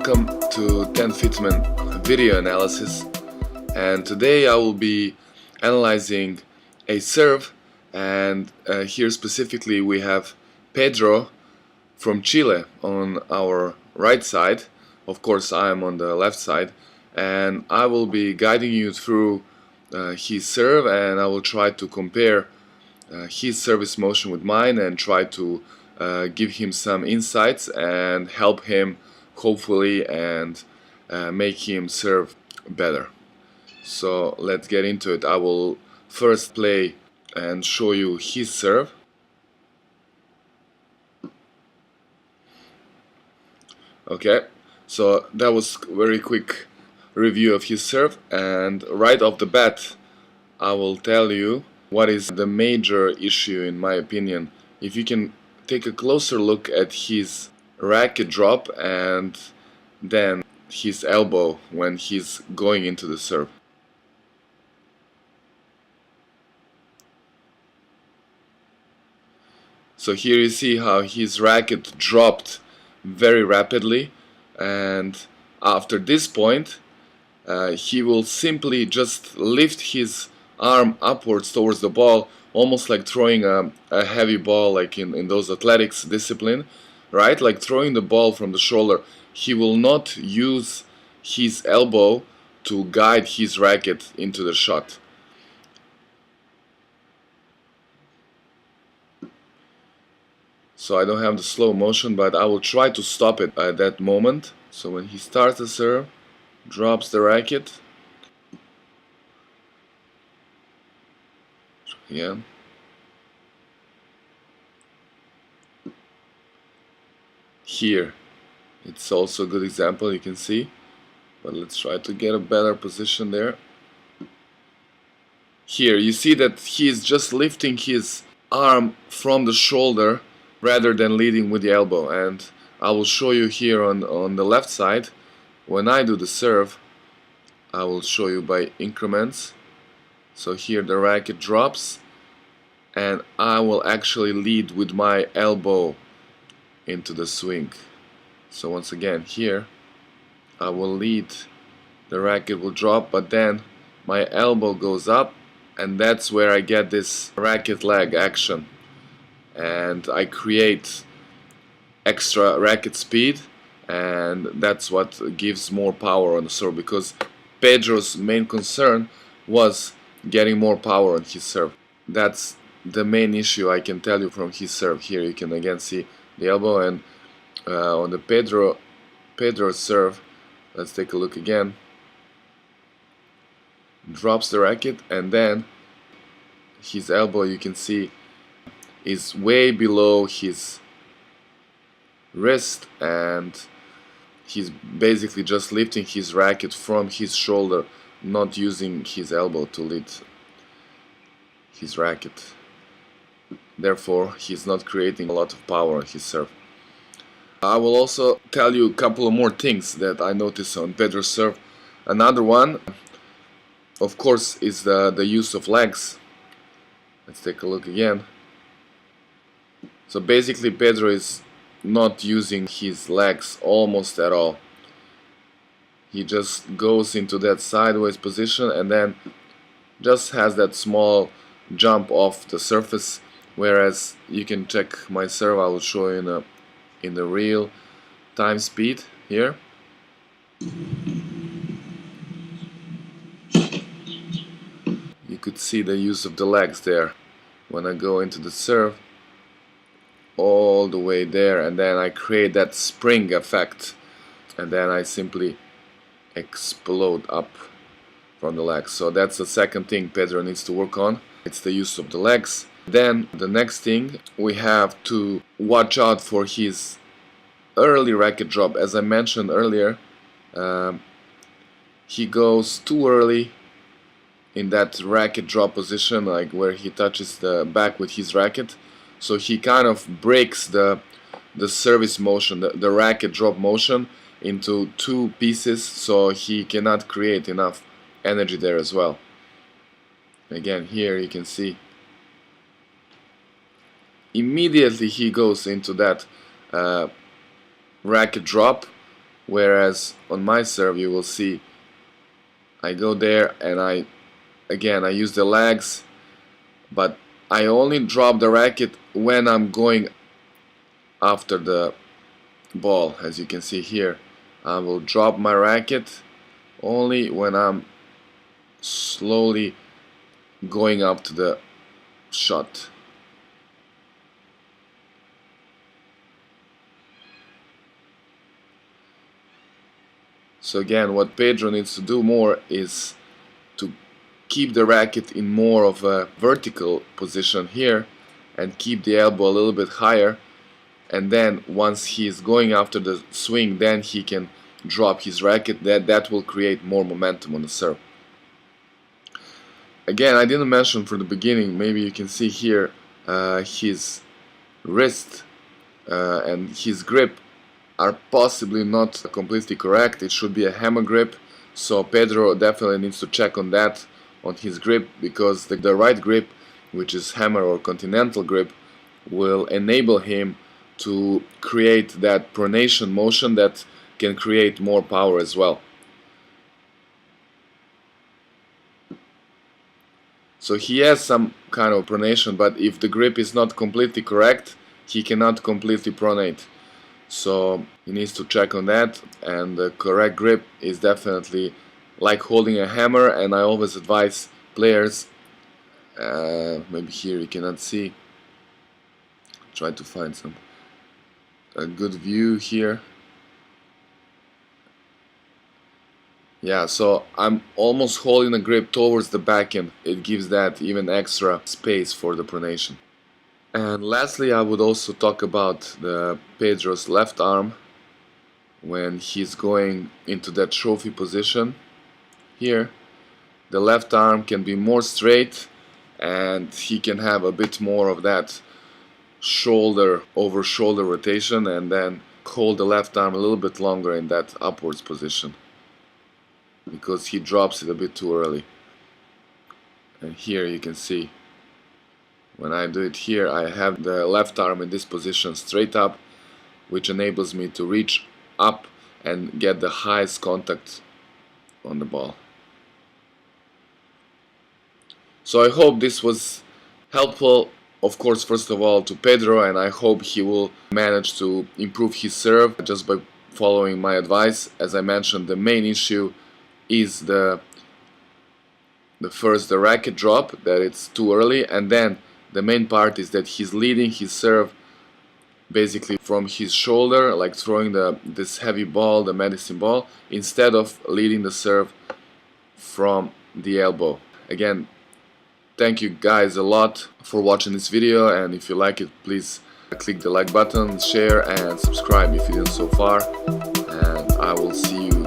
welcome to TENFITMEN video analysis, and today I will be analyzing a serve, and here specifically we have Pedro from Chile on our right side. Of course I am on the left side, and I will be guiding you through his serve, and I will try to compare his service motion with mine and try to give him some insights and help him hopefully and make him serve better. So let's get into it. I will first play and show you his serve. Okay, so that was a very quick review of his serve, and right off the bat I will tell you what is the major issue in my opinion. If you can take a closer look at his racket drop and then his elbow when he's going into the serve. So here you see how his racket dropped very rapidly, and after this point he will simply just lift his arm upwards towards the ball, almost like throwing a heavy ball, like in those athletics discipline, right? Like throwing the ball from the shoulder. He will not use his elbow to guide his racket into the shot. So I don't have the slow motion, but I will try to stop it at that moment. So when he starts the serve, drops the racket, yeah, here it's also a good example, you can see, but let's try to get a better position there. Here you see that he is just lifting his arm from the shoulder rather than leading with the elbow, and I will show you here on the left side. When I do the serve, I will show you by increments. So here the racket drops and I will actually lead with my elbow into the swing. So once again here I will lead, the racket will drop, but then my elbow goes up, and that's where I get this racket leg action, and I create extra racket speed, and that's what gives more power on the serve, because Pedro's main concern was getting more power on his serve. That's the main issue I can tell you from his serve. Here you can again see the elbow, and on the Pedro's serve, let's take a look again. Drops the racket, and then his elbow, you can see, is way below his wrist, and he's basically just lifting his racket from his shoulder, not using his elbow to lead his racket. Therefore he's not creating a lot of power on his serve. I will also tell you a couple of more things that I noticed on Pedro's serve. Another one, of course, is the use of legs. Let's take a look again. So basically Pedro is not using his legs almost at all. He just goes into that sideways position and then just has that small jump off the surface, whereas you can check my serve. I will show you in the real time speed here. You could see the use of the legs there when I go into the serve all the way there, and then I create that spring effect, and then I simply explode up from the legs. So that's the second thing Pedro needs to work on. It's the use of the legs. Then the next thing, we have to watch out for his early racket drop. As I mentioned earlier, he goes too early in that racket drop position, like where he touches the back with his racket. So he kind of breaks the service motion, the racket drop motion, into two pieces, so he cannot create enough energy there as well. Again, here you can see immediately he goes into that racket drop, Whereas on my serve you will see I go there and I use the legs, but I only drop the racket when I'm going after the ball. As you can see here, I will drop my racket only when I'm slowly going up to the shot. So again, what Pedro needs to do more is to keep the racket in more of a vertical position here and keep the elbow a little bit higher, and then once he's going after the swing, then he can drop his racket. That will create more momentum on the serve. Again, I didn't mention from the beginning, maybe you can see here his wrist and his grip are possibly not completely correct. It should be a hammer grip, so Pedro definitely needs to check on that, on his grip, because the right grip, which is hammer or continental grip, will enable him to create that pronation motion that can create more power as well. So he has some kind of pronation, but if the grip is not completely correct, he cannot completely pronate. So he needs to check on that, and the correct grip is definitely like holding a hammer. And I always advise players, maybe here you cannot see, try to find a good view here. Yeah, so I'm almost holding the grip towards the backhand. It gives that even extra space for the pronation. And lastly, I would also talk about the Pedro's left arm when he's going into that trophy position. Here, the left arm can be more straight and he can have a bit more of that shoulder over shoulder rotation, and then hold the left arm a little bit longer in that upwards position, because he drops it a bit too early. And here you can see, when I do it here, I have the left arm in this position straight up, which enables me to reach up and get the highest contact on the ball. So I hope this was helpful, of course, first of all to Pedro, and I hope he will manage to improve his serve just by following my advice. As I mentioned, the main issue is the racket drop, that it's too early, and then the main part is that he's leading his serve basically from his shoulder, like throwing this heavy ball, the medicine ball, instead of leading the serve from the elbow. Again, thank you guys a lot for watching this video, and if you like it, please click the like button, share and subscribe if you didn't so far, and I will see you